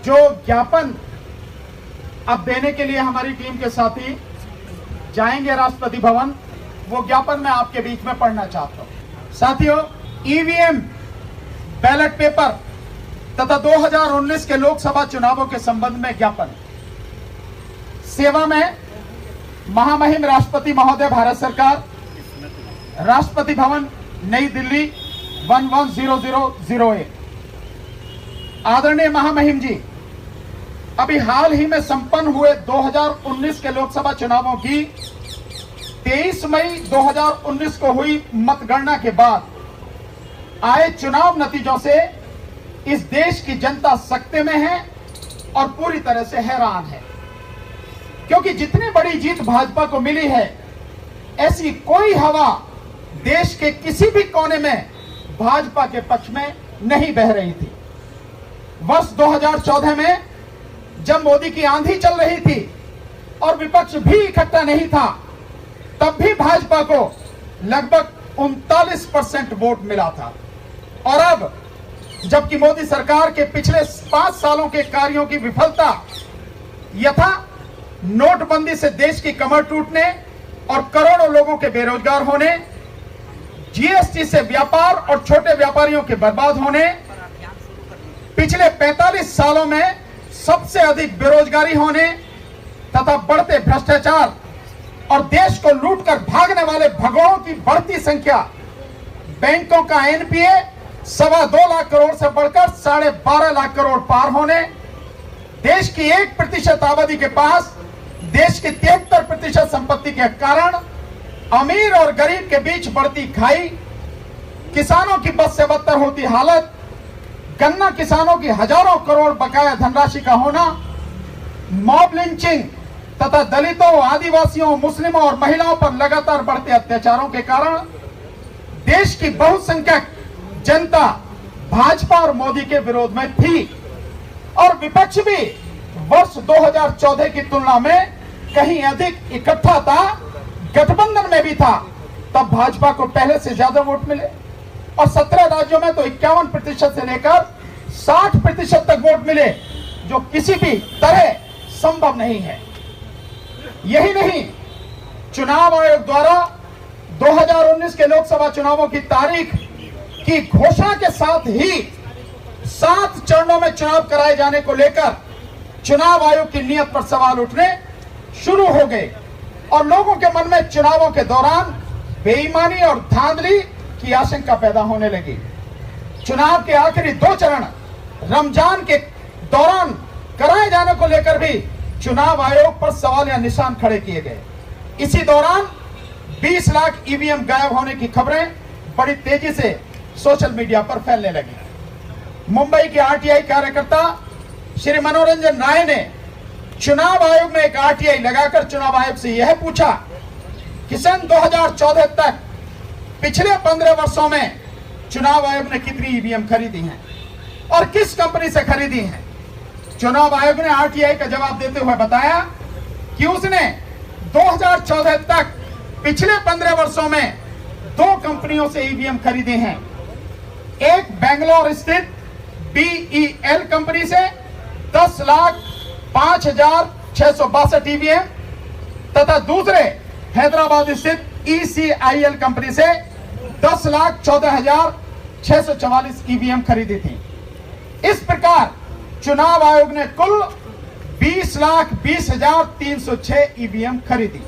जो ज्ञापन अब देने के लिए हमारी टीम के साथी जाएंगे राष्ट्रपति भवन, वो ज्ञापन मैं आपके बीच में पढ़ना चाहता हूं। साथियों, ईवीएम, बैलेट पेपर तथा 2019 के लोकसभा चुनावों के संबंध में ज्ञापन। सेवा में महामहिम राष्ट्रपति महोदय, भारत सरकार, राष्ट्रपति भवन, नई दिल्ली 110008। आदरणीय महामहिम जी, अभी हाल ही में संपन्न हुए 2019 के लोकसभा चुनावों की 23 मई 2019 को हुई मतगणना के बाद आए चुनाव नतीजों से इस देश की जनता सकते में है और पूरी तरह से हैरान है, क्योंकि जितनी बड़ी जीत भाजपा को मिली है, ऐसी कोई हवा देश के किसी भी कोने में भाजपा के पक्ष में नहीं बह रही थी। वर्ष 2014 में जब मोदी की आंधी चल रही थी और विपक्ष भी इकट्ठा नहीं था, तब भी भाजपा को लगभग 39% वोट मिला था। और अब जबकि मोदी सरकार के पिछले 5 सालों के कार्यों की विफलता, यथा नोटबंदी से देश की कमर टूटने और करोड़ों लोगों के बेरोजगार होने, जीएसटी से व्यापार और छोटे व्यापारियों के बर्बाद होने, पिछले 45 सालों में सबसे अधिक बेरोजगारी होने तथा बढ़ते भ्रष्टाचार और देश को लूटकर भागने वाले भगोड़ों की बढ़ती संख्या, बैंकों का एनपीए 2.25 लाख करोड़ से बढ़कर 12.5 लाख करोड़ पार होने, देश की 1% आबादी के पास देश की 73% संपत्ति के कारण अमीर और गरीब के बीच बढ़ती खाई, किसानों की बद से बदतर होती हालत, गन्ना किसानों की हजारों करोड़ बकाया धनराशि का होना, मॉब लिंचिंग तथा दलितों, आदिवासियों, मुस्लिमों और महिलाओं पर लगातार बढ़ते अत्याचारों के कारण देश की बहुसंख्यक जनता भाजपा और मोदी के विरोध में थी और विपक्ष भी वर्ष 2014 की तुलना में कहीं अधिक इकट्ठा था, गठबंधन में भी था। तब भाजपा को पहले से ज्यादा वोट मिले और 17 राज्यों में तो 51% से लेकर 60% तक वोट मिले, जो किसी भी तरह संभव नहीं है। यही नहीं, चुनाव आयोग द्वारा 2019 के लोकसभा चुनावों की तारीख की घोषणा के साथ ही 7 चरणों में चुनाव कराए जाने को लेकर चुनाव आयोग की नीयत पर सवाल उठने शुरू हो गए और लोगों के मन में चुनावों के दौरान बेईमानी और धांधली की आशंका पैदा होने लगी। चुनाव के आखिरी 2 चरण रमजान के दौरान कराए जाने को लेकर भी चुनाव आयोग पर सवाल या निशान खड़े किए गए। इसी दौरान 20 लाख ईवीएम गायब होने की खबरें बड़ी तेजी से सोशल मीडिया पर फैलने लगी। मुंबई के आरटीआई कार्यकर्ता श्री मनोरंजन राय ने चुनाव आयोग में एक आरटीआई लगाकर चुनाव आयोग से यह पूछा कि सन 2014 तक पिछले 15 वर्षों में चुनाव आयोग ने कितनी ईवीएम खरीदी हैं और किस कंपनी से खरीदी हैं। चुनाव आयोग ने आरटीआई का जवाब देते हुए बताया कि उसने 2014 तक पिछले 15 वर्षों में 2 कंपनियों से ईवीएम खरीदे हैं। एक बेंगलोर स्थित BEL कंपनी से 10,05,662 ईवीएम तथा दूसरे हैदराबाद स्थित ECIL कंपनी से 10,14,644 ईवीएम खरीदी थी। इस प्रकार चुनाव आयोग ने कुल 20,20,306 ईवीएम खरीदी।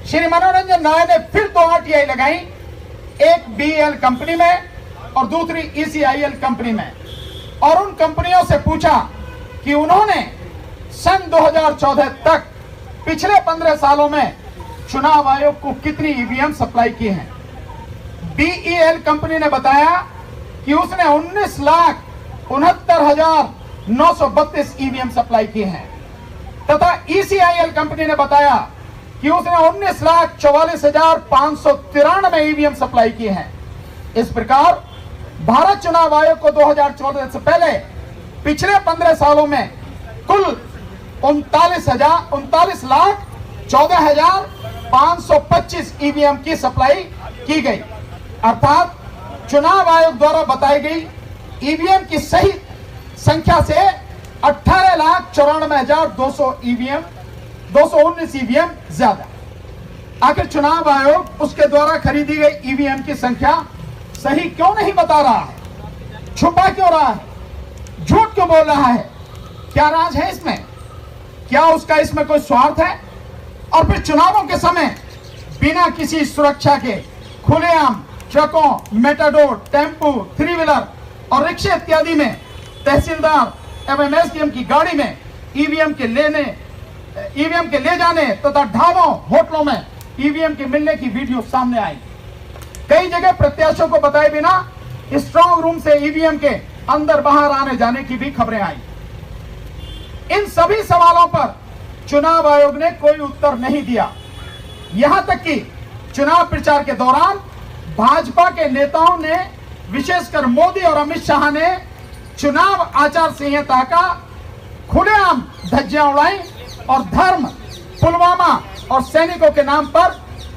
श्री मनोरंजन राय ने फिर 2 आरटीआई लगाई, एक BEL कंपनी में और दूसरी ECIL कंपनी में, और उन कंपनियों से पूछा कि उन्होंने सन 2014 तक पिछले 15 सालों में चुनाव आयोग को कितनी ईवीएम सप्लाई की हैं। BEL कंपनी ने बताया कि उसने 19,69,932 ईवीएम सप्लाई की हैं तथा ECIL कंपनी ने बताया कि उसने 19,44,593 ईवीएम सप्लाई की हैं। इस प्रकार भारत चुनाव आयोग को 2014 से पहले पिछले 15 सालों में कुल 39,14,0525 ईवीएम की सप्लाई की गई। अर्थात चुनाव आयोग द्वारा बताई गई ईवीएम की सही संख्या से 94,200 ईवीएम, 219 ईवीएम ज्यादा। आखिर चुनाव आयोग उसके द्वारा खरीदी गई ईवीएम की संख्या सही क्यों नहीं बता रहा है? छुपा क्यों रहा है? झूठ क्यों बोल रहा है? क्या राज है इसमें? क्या उसका इसमें कोई स्वार्थ है? और फिर चुनावों के समय बिना किसी सुरक्षा के खुलेआम ट्रकों, मेटाडोर, टेम्पू, थ्री व्हीलर और रिक्शे इत्यादि में तहसीलदार एवं एसडीएम की गाड़ी में ईवीएम के ले जाने तथा ढाबों, होटलों में ईवीएम के मिलने की वीडियो सामने आई। कई जगह प्रत्याशियों को बताए बिना स्ट्रांग रूम से ईवीएम के अंदर बाहर आने जाने की भी खबरें आई। इन सभी सवालों पर चुनाव आयोग ने कोई उत्तर नहीं दिया। यहां तक कि चुनाव प्रचार के दौरान भाजपा के नेताओं ने, विशेषकर मोदी और अमित शाह ने चुनाव आचार संहिता का खुलेआम धज्जियां उड़ाई और धर्म, पुलवामा और सैनिकों के नाम पर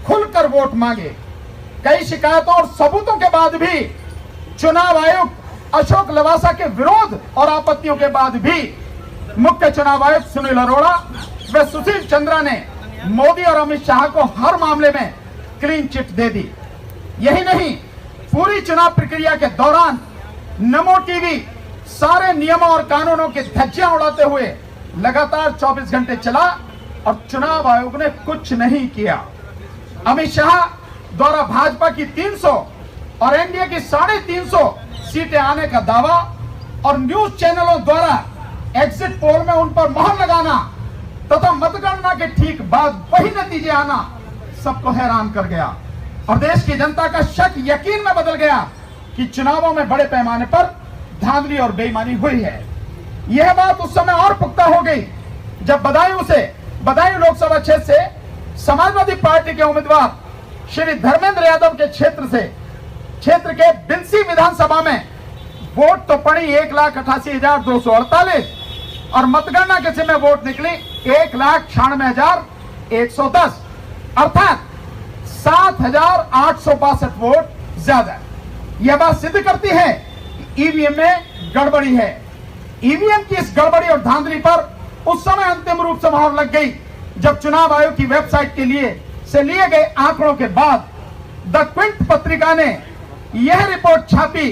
खुलकर वोट मांगे। कई शिकायतों और सबूतों के बाद भी चुनाव आयुक्त अशोक लवासा के विरोध और आपत्तियों के बाद भी मुख्य चुनाव आयुक्त सुनील अरोड़ा व सुशील चंद्रा ने मोदी और अमित शाह को हर मामले में क्लीन चिट दे दी। यही नहीं, पूरी चुनाव प्रक्रिया के दौरान नमो टीवी सारे नियमों और कानूनों की धज्जियां उड़ाते हुए लगातार 24 घंटे चला और चुनाव आयोग ने कुछ नहीं किया। अमित शाह द्वारा भाजपा की 300 और एनडीए की 350 सीटें आने का दावा और न्यूज चैनलों द्वारा एग्जिट पोल में उन पर मोहर लगाना तथा मतगणना के ठीक बाद वही नतीजे आना सबको हैरान कर गया और देश की जनता का शक यकीन में बदल गया कि चुनावों में बड़े पैमाने पर धांधली और बेईमानी हुई है। यह बात उस समय और पुख्ता हो गई जब बदायूं लोकसभा क्षेत्र से समाजवादी पार्टी के उम्मीदवार श्री धर्मेंद्र यादव के क्षेत्र के बिलसी विधानसभा में वोट तो पड़ी 1,88,248 और मतगणना के समय वोट निकली 1,96,110 अर्थात 7,862 वोट ज्यादा। यह बात सिद्ध करती है ईवीएम में गड़बड़ी है। ईवीएम की इस गड़बड़ी और धांधली पर उस समय अंतिम रूप से मोहर लग गई जब चुनाव आयोग की वेबसाइट के लिए गए आंकड़ों के बाद द क्विंट पत्रिका ने यह रिपोर्ट छापी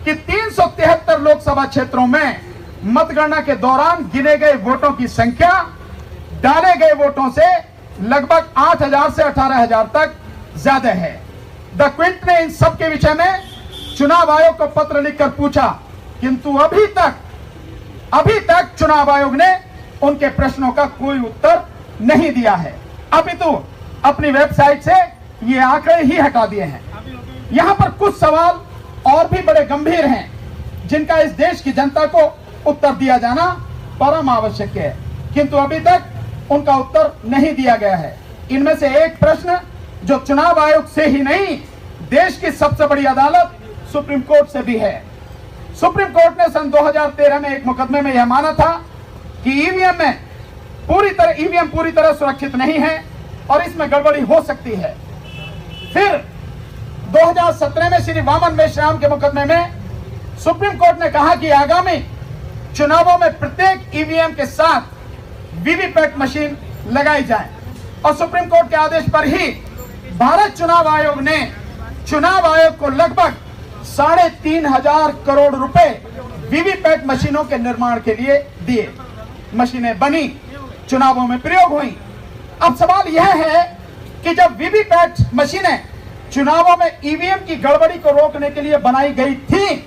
कि 373 लोकसभा क्षेत्रों में मतगणना के दौरान गिने गए वोटों की संख्या डाले गए वोटों से लगभग 8,000 से 18,000 तक ज्यादा है। द क्विंट ने इन सब के विषय में चुनाव आयोग को पत्र लिखकर पूछा, किंतु अभी तक चुनाव आयोग ने उनके प्रश्नों का कोई उत्तर नहीं दिया है। अपितु अपनी वेबसाइट से ये आंकड़े ही हटा दिए हैं। यहां पर कुछ सवाल और भी बड़े गंभीर हैं जिनका इस देश की जनता को उत्तर दिया जाना परम आवश्यक है, किंतु अभी तक उनका उत्तर नहीं दिया गया है। इनमें से एक प्रश्न जो चुनाव आयोग से ही नहीं, देश की सबसे बड़ी अदालत सुप्रीम कोर्ट से भी है। सुप्रीम कोर्ट ने सन 2013 में एक मुकदमे में यह माना था कि ईवीएम पूरी तरह सुरक्षित नहीं है और इसमें गड़बड़ी हो सकती है। फिर 2017 में श्री वामन मेश्राम के मुकदमे में सुप्रीम कोर्ट ने कहा कि आगामी चुनावों में प्रत्येक ईवीएम के साथ वीवीपैट मशीन लगाई जाए और सुप्रीम कोर्ट के आदेश पर ही भारत चुनाव आयोग ने चुनाव आयोग को लगभग 3,500 करोड़ रुपए वीवीपैट मशीनों के निर्माण के लिए दिए। मशीनें बनी, चुनावों में प्रयोग हुई। अब सवाल यह है कि जब वीवीपैट मशीनें चुनावों में ईवीएम की गड़बड़ी को रोकने के लिए बनाई गई थी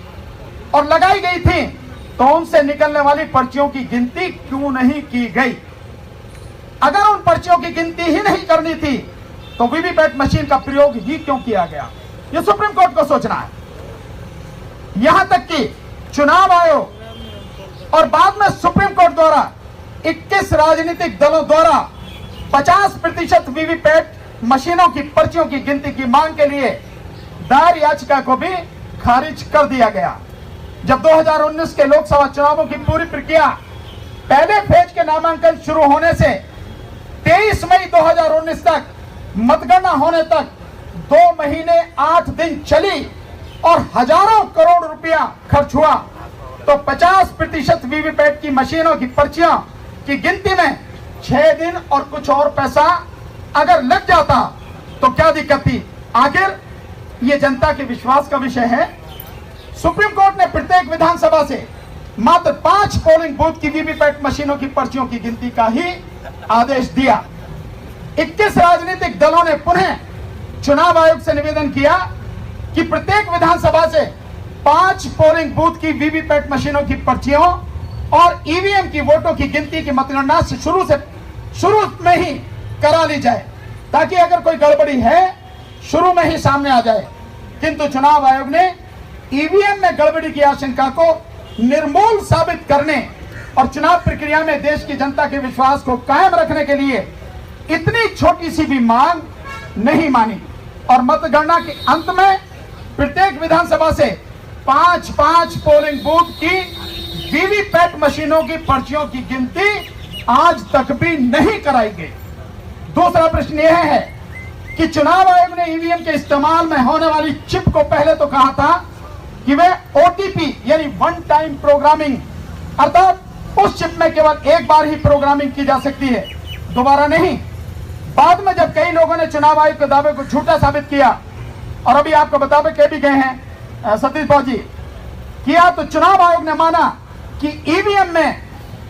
और लगाई गई थी, तो उनसे निकलने वाली पर्चियों की गिनती क्यों नहीं की गई? अगर उन पर्चियों की गिनती ही नहीं करनी थी तो वीवीपैट मशीन का प्रयोग ही क्यों किया गया? यह सुप्रीम कोर्ट को सोचना है। यहां तक कि चुनाव आयोग और बाद में सुप्रीम कोर्ट द्वारा 21 राजनीतिक दलों द्वारा 50% वीवीपैट मशीनों की पर्चियों की गिनती की मांग के लिए दायर याचिका को भी खारिज कर दिया गया। जब 2019 के लोकसभा चुनावों की पूरी प्रक्रिया पहले फेज के नामांकन शुरू होने से 23 मई 2019 तक मतगणना होने तक 2 महीने 8 दिन चली और हजारों करोड़ रुपया खर्च हुआ, तो 50% वीवीपैट की मशीनों की पर्चियों की गिनती में 6 दिन और कुछ और पैसा अगर लग जाता तो क्या दिक्कत थी? आखिर ये जनता के विश्वास का विषय है। सुप्रीम कोर्ट ने प्रत्येक विधानसभा से मात्र 5 पोलिंग बूथ की वीवीपैट मशीनों की पर्चियों की गिनती का ही आदेश दिया। 21 राजनीतिक दलों ने पुनः चुनाव आयोग से निवेदन किया कि प्रत्येक विधानसभा से 5 पोलिंग बूथ की वीवीपैट मशीनों की पर्चियों और ईवीएम की वोटों की गिनती की मतगणना से शुरू में ही करा ली जाए, ताकि अगर कोई गड़बड़ी है शुरू में ही सामने आ जाए। किंतु चुनाव आयोग ने ईवीएम में गड़बड़ी की आशंका को निर्मूल साबित करने और चुनाव प्रक्रिया में देश की जनता के विश्वास को कायम रखने के लिए इतनी छोटी सी भी मांग नहीं मानी और मतगणना के अंत में प्रत्येक विधानसभा से 5-5 पोलिंग बूथ की वीवीपैट मशीनों की पर्चियों की गिनती आज तक भी नहीं कराई गई। दूसरा प्रश्न यह है कि चुनाव आयोग ने ईवीएम के इस्तेमाल में होने वाली चिप को पहले तो कहा था कि वे ओटीपी यानी वन टाइम प्रोग्रामिंग, अर्थात उस चिप में केवल एक बार ही प्रोग्रामिंग की जा सकती है, दोबारा नहीं। बाद में जब कई लोगों ने चुनाव आयोग के दावे को झूठा साबित किया और अभी आपको बतावे के भी गए हैं सतीश बाबू जी किया, तो चुनाव आयोग ने माना कि ईवीएम में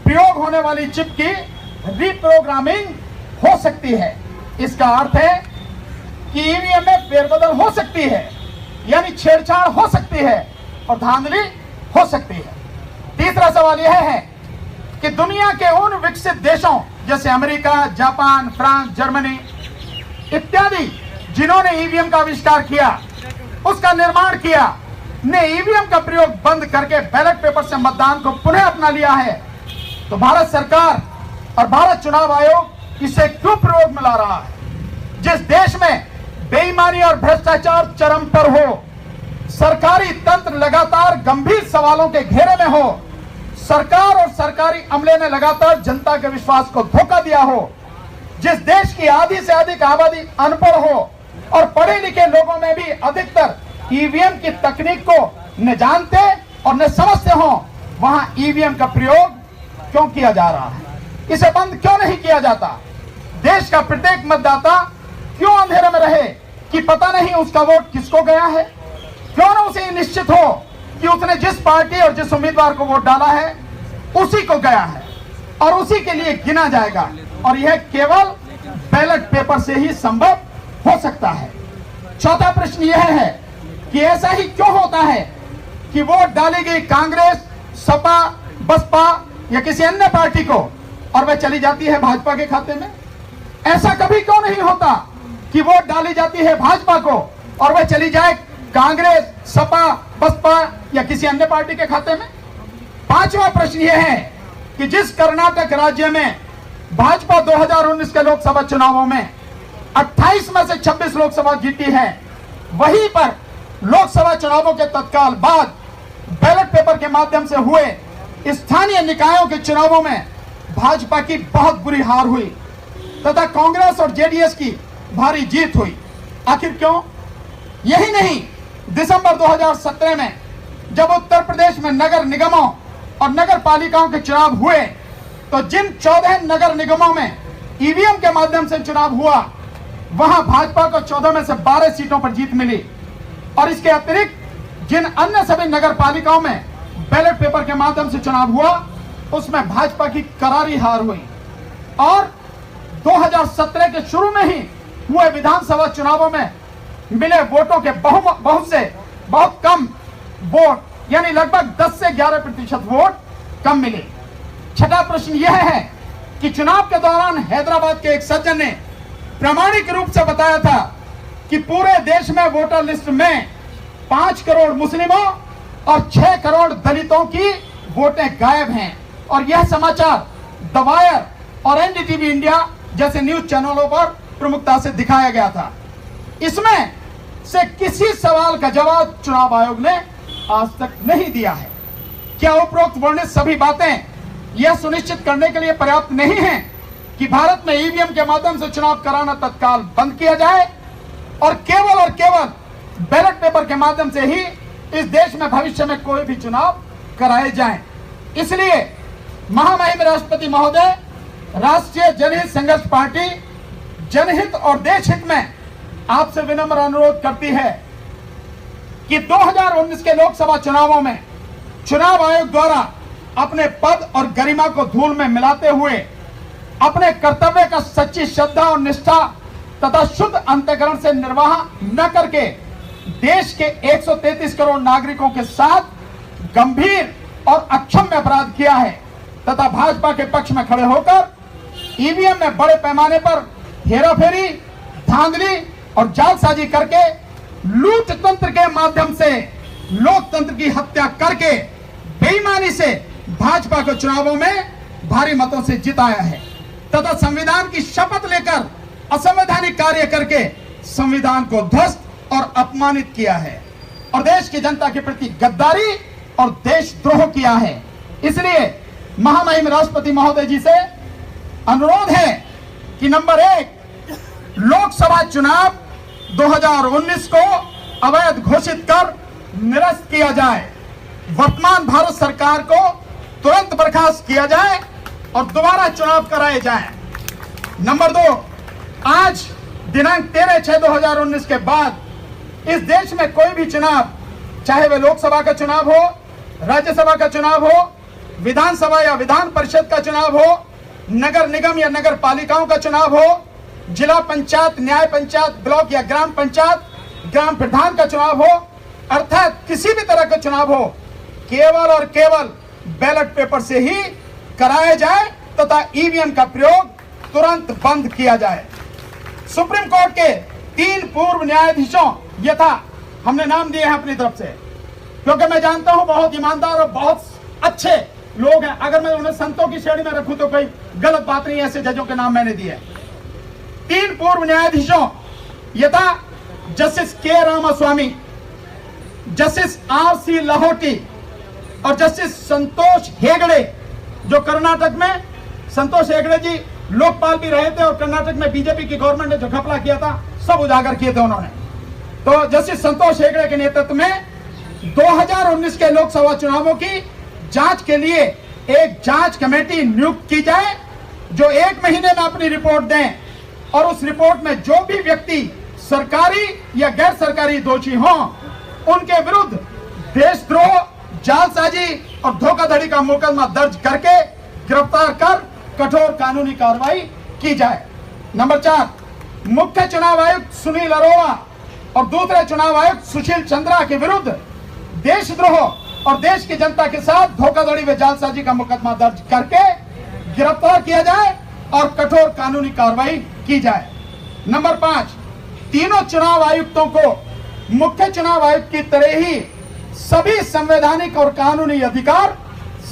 प्रयोग होने वाली चिप की रीप्रोग्रामिंग हो सकती है। इसका अर्थ है कि ईवीएम में फेरबदल हो सकती है, यानी छेड़छाड़ हो सकती है और धांधली हो सकती है। तीसरा सवाल यह है कि दुनिया के उन विकसित देशों जैसे अमेरिका, जापान, फ्रांस, जर्मनी इत्यादि जिन्होंने ईवीएम का आविष्कार किया, उसका निर्माण किया, ने ईवीएम का प्रयोग बंद करके बैलेट पेपर से मतदान को पुनः अपना लिया है, तो भारत सरकार और भारत चुनाव आयोग इसे क्यों प्रयोग में ला रहा है? जिस देश में बेईमानी और भ्रष्टाचार चरम पर हो, सरकारी तंत्र लगातार गंभीर सवालों के घेरे में हो, सरकार और सरकारी अमले ने लगातार जनता के विश्वास को धोखा दिया हो, जिस देश की आधी से अधिक आबादी अनपढ़ हो और पढ़े लिखे लोगों में भी अधिकतर ईवीएम की तकनीक को न जानते और न समझते हो, वहां ईवीएम का प्रयोग क्यों किया जा रहा है? इसे बंद क्यों नहीं किया जाता? देश का प्रत्येक मतदाता क्यों अंधेरे में रहे कि पता नहीं उसका वोट किसको गया है? क्यों न उसे निश्चित हो कि उसने जिस पार्टी और जिस उम्मीदवार को वोट डाला है उसी को गया है और उसी के लिए गिना जाएगा, और यह केवल बैलेट पेपर से ही संभव हो सकता है। चौथा प्रश्न यह है कि ऐसा ही क्यों होता है कि वोट डाली गई कांग्रेस, सपा, बसपा या किसी अन्य पार्टी को और वह चली जाती है भाजपा के खाते में? ऐसा कभी क्यों नहीं होता कि वोट डाली जाती है भाजपा को और वह चली जाए कांग्रेस, सपा, बसपा या किसी अन्य पार्टी के खाते में? पांचवा प्रश्न यह है कि जिस कर्नाटक राज्य में भाजपा 2019 के लोकसभा चुनावों में 28 में से 26 लोकसभा जीती है, वहीं पर लोकसभा चुनावों के तत्काल बाद बैलेट पेपर के माध्यम से हुए स्थानीय निकायों के चुनावों में भाजपा की बहुत बुरी हार हुई तथा कांग्रेस और जेडीएस की भारी जीत हुई। आखिर क्यों? यही नहीं, दिसंबर 2017 में जब उत्तर प्रदेश में नगर निगमों और नगर पालिकाओं के चुनाव हुए, तो जिन 14 नगर निगमों में ईवीएम के माध्यम से चुनाव हुआ, वहां भाजपा को 14 में से 12 सीटों पर जीत मिली, और इसके अतिरिक्त जिन अन्य सभी नगर पालिकाओं में बैलेट पेपर के माध्यम से चुनाव हुआ, उसमें भाजपा की करारी हार हुई। और 2017 के शुरू में ही हुए विधानसभा चुनावों में मिले वोटों के बहुत कम वोट, यानी लगभग 10 से 11% वोट कम मिले। छठा प्रश्न यह है कि चुनाव के दौरान हैदराबाद के एक सज्जन ने प्रामाणिक रूप से बताया था कि पूरे देश में वोटर लिस्ट में 5 करोड़ मुस्लिमों और 6 करोड़ दलितों की वोटें गायब हैं, और यह समाचार द वायर और एनडीटीवी इंडिया जैसे न्यूज चैनलों पर प्रमुखता से दिखाया गया था। इसमें से किसी सवाल का जवाब चुनाव आयोग ने आज तक नहीं दिया है। क्या उपरोक्त वर्णित सभी बातें यह सुनिश्चित करने के लिए पर्याप्त नहीं है कि भारत में ईवीएम के माध्यम से चुनाव कराना तत्काल बंद किया जाए और केवल बैलेट पेपर के माध्यम से ही इस देश में भविष्य में कोई भी चुनाव कराए जाएं। इसलिए महामहिम राष्ट्रपति महोदय, राष्ट्रीय जनहित संघर्ष पार्टी जनहित और देश हित में आपसे विनम्र अनुरोध करती है कि 2019 के लोकसभा चुनावों में चुनाव आयोग द्वारा अपने पद और गरिमा को धूल में मिलाते हुए अपने कर्तव्य का सच्ची श्रद्धा और निष्ठा तथा शुद्ध अंतःकरण से निर्वाह न करके देश के 133 करोड़ नागरिकों के साथ गंभीर और अक्षम्य अपराध किया है तथा भाजपा के पक्ष में खड़े होकर ईवीएम में बड़े पैमाने पर हेराफेरी, धांधली और जालसाजी करके लूट तंत्र के माध्यम से लोकतंत्र की हत्या करके बेईमानी से भाजपा को चुनावों में भारी मतों से जिताया है तथा संविधान की शपथ लेकर असंवैधानिक कार्य करके संविधान को ध्वस्त और अपमानित किया है और देश की जनता के प्रति गद्दारी और देशद्रोह किया है। इसलिए महामहिम राष्ट्रपति महोदय जी से अनुरोध है कि नंबर 1, लोकसभा चुनाव 2019 को अवैध घोषित कर निरस्त किया जाए, वर्तमान भारत सरकार को तुरंत बर्खास्त किया जाए और दोबारा चुनाव कराए जाए। नंबर 2, आज दिनांक 13/6/2019 के बाद इस देश में कोई भी चुनाव, चाहे वह लोकसभा का चुनाव हो, राज्यसभा का चुनाव हो, विधानसभा या विधान परिषद का चुनाव हो, नगर निगम या नगर पालिकाओं का चुनाव हो, जिला पंचायत, न्याय पंचायत, ब्लॉक या ग्राम पंचायत, ग्राम प्रधान का चुनाव हो, अर्थात किसी भी तरह का चुनाव हो, केवल और केवल बैलेट पेपर से ही कराया जाए तथा ईवीएम का प्रयोग तुरंत बंद किया जाए। सुप्रीम कोर्ट के 3 पूर्व न्यायाधीशों यथा हमने नाम दिए हैं अपनी तरफ से, क्योंकि मैं जानता हूं बहुत ईमानदार और बहुत अच्छे लोग हैं। अगर मैं उन्हें संतों की श्रेणी में रखूं तो कोई गलत बात नहीं है, ऐसे जजों के नाम मैंने दिए। 3 पूर्व न्यायाधीशों यथा जस्टिस के रामास्वामी, जस्टिस आर.सी. लाहोटी और जस्टिस संतोष हेगड़े, जो कर्नाटक में, संतोष हेगड़े जी लोकपाल भी रहे थे और कर्नाटक में बीजेपी की गवर्नमेंट ने जो घपला किया था सब उजागर किए थे उन्होंने। तो जस्टिस संतोष हेगड़े के नेतृत्व में 2019 के लोकसभा चुनावों की जांच के लिए एक जांच कमेटी नियुक्त की जाए जो 1 महीने में अपनी रिपोर्ट दें और उस रिपोर्ट में जो भी व्यक्ति सरकारी या गैर सरकारी दोषी हों उनके विरुद्ध देशद्रोह, जालसाजी और धोखाधड़ी का मुकदमा दर्ज करके गिरफ्तार कर कठोर कानूनी कार्रवाई की जाए। नंबर 4, मुख्य चुनाव आयुक्त सुनील अरोड़ा और दूसरे चुनाव आयुक्त सुशील चंद्रा के विरुद्ध देशद्रोह और देश की जनता के साथ धोखाधड़ी व जालसाजी का मुकदमा दर्ज करके गिरफ्तार किया जाए और कठोर कानूनी कार्रवाई की जाए। नंबर 5, तीनों चुनाव आयुक्तों को मुख्य चुनाव आयुक्त की तरह ही सभी संवैधानिक और कानूनी अधिकार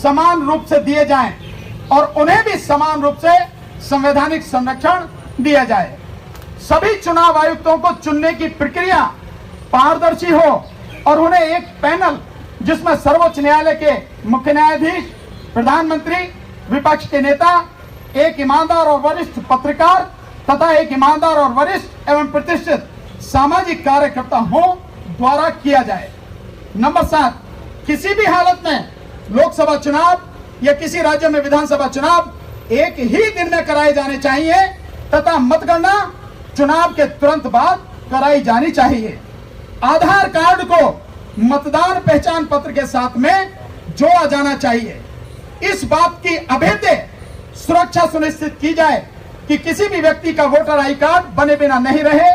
समान रूप से दिए जाएं और उन्हें भी समान रूप से संवैधानिक संरक्षण दिया जाए। सभी चुनाव आयुक्तों को चुनने की प्रक्रिया पारदर्शी हो और उन्हें एक पैनल जिसमें सर्वोच्च न्यायालय के मुख्य न्यायाधीश, प्रधानमंत्री, विपक्ष के नेता, एक ईमानदार और वरिष्ठ पत्रकार तथा एक ईमानदार और वरिष्ठ एवं प्रतिष्ठित सामाजिक कार्यकर्ता हो द्वारा किया जाए। नंबर 7, किसी भी हालत में लोकसभा चुनाव या किसी राज्य में विधानसभा चुनाव एक ही दिन में कराए जाने चाहिए तथा मतगणना चुनाव के तुरंत बाद कराई जानी चाहिए। आधार कार्ड को मतदान पहचान पत्र के साथ में जोड़ा जाना चाहिए। इस बात की अभेद्य सुरक्षा सुनिश्चित की जाए कि किसी भी व्यक्ति का वोटर आई कार्ड बने बिना नहीं रहे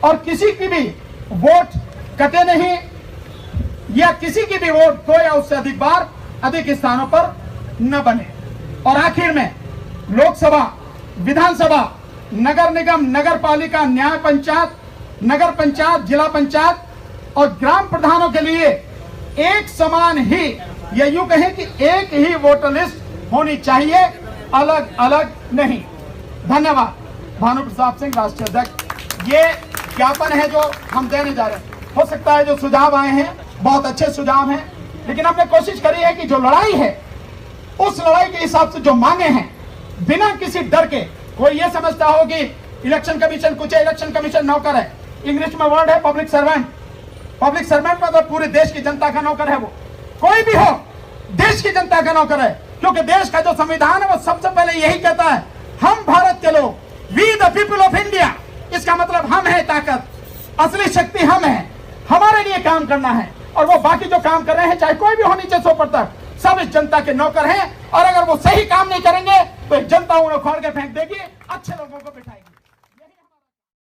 और किसी की भी वोट कटे नहीं या किसी की भी वोट 2 या उससे अधिक बार अधिक स्थानों पर न बने। और आखिर में लोकसभा, विधानसभा, नगर निगम, नगर पालिका, न्याय पंचायत, नगर पंचायत, जिला पंचायत और ग्राम प्रधानों के लिए एक समान ही या यूं कहें कि एक ही वोटर लिस्ट होनी चाहिए, अलग अलग नहीं। धन्यवाद। भानु प्रताप सिंह, राष्ट्रीय अध्यक्ष। ये ज्ञापन है जो हम देने जा रहे हैं। हो सकता है जो सुझाव आए हैं बहुत अच्छे सुझाव हैं, लेकिन हमने कोशिश करी है कि जो लड़ाई है उस लड़ाई के हिसाब से जो मांगे हैं बिना किसी डर के। कोई ये समझता हो कि इलेक्शन कमीशन कुछ है, इलेक्शन कमीशन नौकर है, इंग्लिश में वर्ड है पब्लिक सर्वेंट। पब्लिक सर्वेंट मतलब पूरे देश की जनता का नौकर है वो। कोई भी हो, देश की जनता का नौकर है, क्योंकि देश का जो संविधान है वो सबसे पहले यही कहता है, हम भारत के लोग, we the people of India. इसका मतलब हम है ताकत, असली शक्ति हम है, हमारे लिए काम करना है। और वो बाकी जो काम कर रहे हैं, चाहे कोई भी हो नीचे से ऊपर तक, सब इस जनता के नौकर हैं। और अगर वो सही काम नहीं करेंगे तो जनता उन्हें उखाड़ के फेंक देगी, अच्छे लोगों को बिठाएगी।